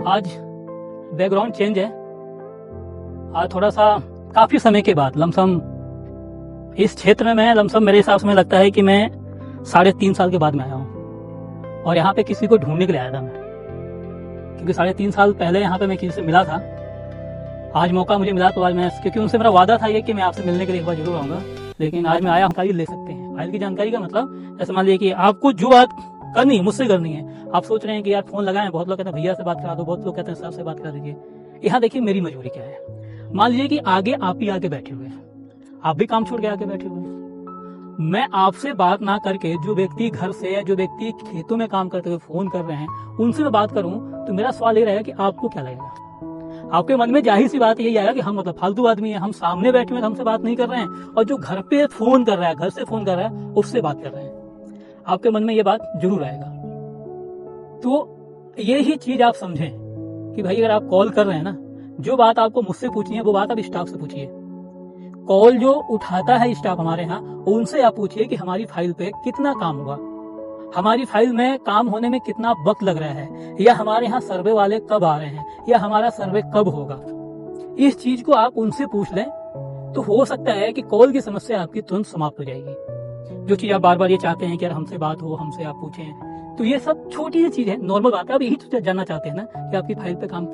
आज background change है। आज थोड़ा सा काफी समय के बाद लमसम इस क्षेत्र में मैं लमसम मेरे हिसाब से मुझे लगता है कि मैं 3.5 साल के बाद में आया हूँ। और यहाँ पे किसी को ढूंढने के लिए आया था मैं, क्योंकि 3.5 साल पहले यहाँ पे मैं किसी से मिला था। आज मौका मुझे मिला तो आज मैं, क्योंकि उनसे मेरा वादा था ये कि मैं आपसे मिलने के लिए एक बार जरूर आऊंगा, लेकिन आज मैं आया। जानकारी ले सकते हैं। फाइल की जानकारी का मतलब जैसे मान लीजिए कि आपको जो बात करनी है मुझसे करनी है, आप सोच रहे हैं कि यार फोन लगाएं, बहुत लोग कहते हैं भैया से बात करा दो, बहुत लोग कहते हैं सर से बात करा दीजिए। यहाँ देखिए मेरी मजबूरी क्या है। मान लीजिए कि आगे आप ही आके बैठे हुए हैं, आप भी काम छोड़ के आके बैठे हुए हैं। मैं आपसे बात ना करके जो व्यक्ति घर से या जो व्यक्ति खेतों में काम करते हुए फोन कर रहे हैं उनसे मैं बात करूं, तो मेरा सवाल ये रहेगा कि आपको क्या लगेगा। आपके मन में जाहिर सी बात यही आएगा कि हम मतलब फालतू आदमी है, हम सामने बैठे हुए हमसे बात नहीं कर रहे हैं, और जो घर पे फोन कर रहा है, घर से फोन कर रहा है, उससे बात कर रहे हैं। आपके मन में ये बात जरूर आएगा। तो ये ही चीज आप समझें कि भाई अगर आप कॉल कर रहे हैं ना, जो बात आपको मुझसे पूछनी है वो बात आप स्टाफ से पूछिए। कॉल जो उठाता है स्टाफ हमारे यहाँ, उनसे आप पूछिए कि हमारी फाइल पे कितना काम हुआ, हमारी फाइल में काम होने में कितना वक्त लग रहा है, या हमारे यहाँ सर्वे वाले कब आ रहे हैं, या हमारा सर्वे कब होगा। इस चीज को आप उनसे पूछ लें तो हो सकता है कि कॉल की समस्या आपकी तुरंत समाप्त हो जाएगी। जो चीज आप बार बार ये चाहते हैं कि यार हमसे बात हो, हमसे आप पूछें, तो ये सब छोटी सी चीज है, नॉर्मल बात है। आप यही जानना चाहते हैं ना कि आपकी फाइल पे काम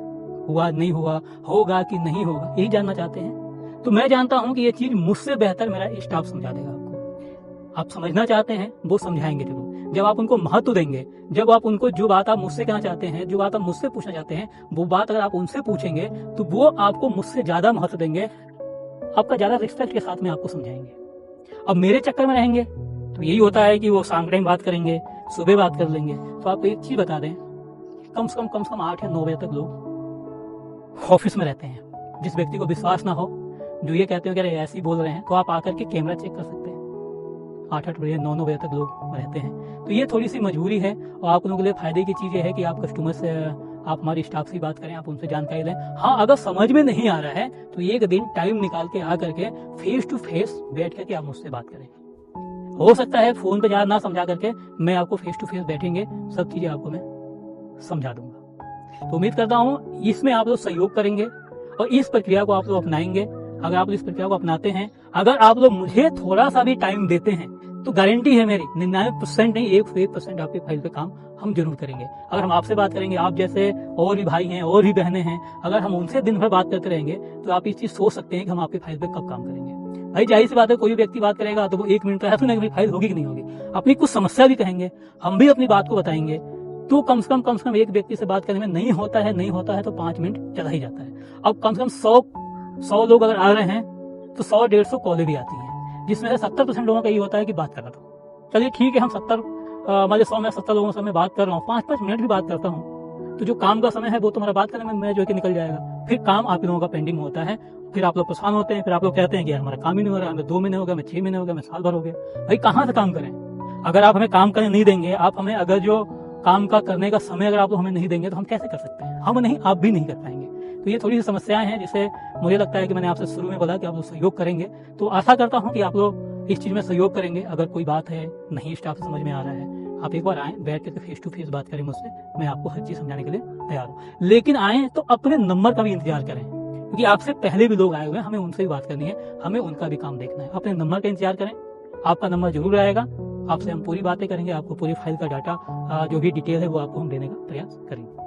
हुआ नहीं हुआ, होगा कि नहीं होगा, यही जानना चाहते हैं। तो मैं जानता हूं कि ये चीज मुझसे बेहतर मेरा स्टाफ समझा देगा आपको। आप समझना चाहते हैं, वो समझाएंगे जरूर। जब आप उनको महत्व देंगे, जब आप उनको जो बात आप मुझसे कहना चाहते हैं, जो बात आप मुझसे पूछना चाहते हैं, वो बात अगर आप उनसे पूछेंगे तो वो आपको मुझसे ज्यादा महत्व देंगे, आपका ज्यादा रिस्पेक्ट के साथ में आपको समझाएंगे। अब मेरे चक्कर में रहेंगे तो यही होता है कि वो शाम टाइम बात करेंगे, सुबह बात कर लेंगे। तो आपको एक चीज बता दें, कम से कम 8 या 9 बजे तक लोग ऑफिस में रहते हैं। जिस व्यक्ति को विश्वास ना हो, जो ये कहते हो कि ऐसे ही बोल रहे हैं, तो आप आकर के कैमरा चेक कर सकते हैं। 8 बजे 9 बजे तक लोग रहते हैं। तो ये थोड़ी सी मजबूरी है, और आप लोगों के लिए फायदे की चीज ये है कि आप कस्टमर से, आप हमारे स्टाफ से बात करें, आप उनसे जानकारी लें। हाँ, अगर समझ में नहीं आ रहा है तो एक दिन टाइम निकाल के आकर के फेस टू फेस बैठ करके आप मुझसे बात करें। हो सकता है फोन पे ज्यादा ना समझा करके मैं आपको फेस टू फेस बैठेंगे, सब चीजें आपको मैं समझा दूंगा। तो उम्मीद करता हूँ इसमें आप लोग सहयोग करेंगे और इस प्रक्रिया को आप लोग अपनाएंगे। अगर आप इस प्रक्रिया को अपनाते हैं, अगर आप लोग मुझे थोड़ा सा भी टाइम देते हैं, तो गारंटी है मेरी 99% नहीं 1% आपकी फाइल पे काम हम जरूर करेंगे। अगर हम आपसे बात करेंगे, आप जैसे और भी भाई हैं और भी बहनें हैं, अगर हम उनसे दिन भर बात करते रहेंगे तो आप इस चीज सोच सकते हैं कि हम आपकी फाइल पे कब काम करेंगे। भाई जाहिर सी बात है, कोई भी व्यक्ति बात करेगा तो वो 1 मिनट का है सुनेगा, फाइल होगी कि नहीं होगी। अपनी कुछ समस्या भी कहेंगे, हम भी अपनी बात को बताएंगे। तो कम से कम एक व्यक्ति से बात करने में नहीं होता है तो 5 मिनट चला ही जाता है। अब कम से कम 100 लोग अगर आ रहे हैं तो 100-150 कॉलें भी आती हैं, जिसमें से 70% लोगों का ये होता है कि बात करना। तो चलिए ठीक है, हम 100 में 70 लोगों से मैं बात कर रहा हूँ, 5-5 मिनट भी बात करता हूँ, तो जो काम का समय है वो तुम्हारा बात करने में जो है कि निकल जाएगा। फिर काम आप लोगों का पेंडिंग होता है, फिर आप लोग परेशान होते हैं, फिर आप लोग कहते हैं कि यार हमारा काम ही नहीं हो रहा है, हमें 2 महीने हो गए, हमें 6 महीने हो गए, हमें साल भर हो गया। भाई कहाँ से काम करें? अगर आप हमें काम करने नहीं देंगे, आप हमें अगर जो काम का करने का समय अगर आप लोग हमें नहीं देंगे तो हम कैसे कर सकते हैं? हम नहीं, आप भी नहीं कर पाएंगे। तो ये थोड़ी सी समस्याएं हैं, जिसे मुझे लगता है कि मैंने आपसे शुरू में बोला कि आप लोग सहयोग करेंगे। तो आशा करता हूं कि आप लोग इस चीज में सहयोग करेंगे। अगर कोई बात है नहीं स्टाफ से समझ में आ रहा है, आप एक बार आए, बैठ करके फेस टू फेस बात करें मुझसे, मैं आपको हर चीज समझाने के लिए तैयार हूँ। लेकिन आए तो अपने नंबर का भी इंतजार करें, क्योंकि आपसे पहले भी लोग आए हुए हैं, हमें उनसे भी बात करनी है, हमें उनका भी काम देखना है। अपने नंबर का इंतजार करें, आपका नंबर जरूर आएगा, आपसे हम पूरी बातें करेंगे, आपको पूरी फाइल का डाटा जो भी डिटेल है वो आपको हम देने का प्रयास करेंगे।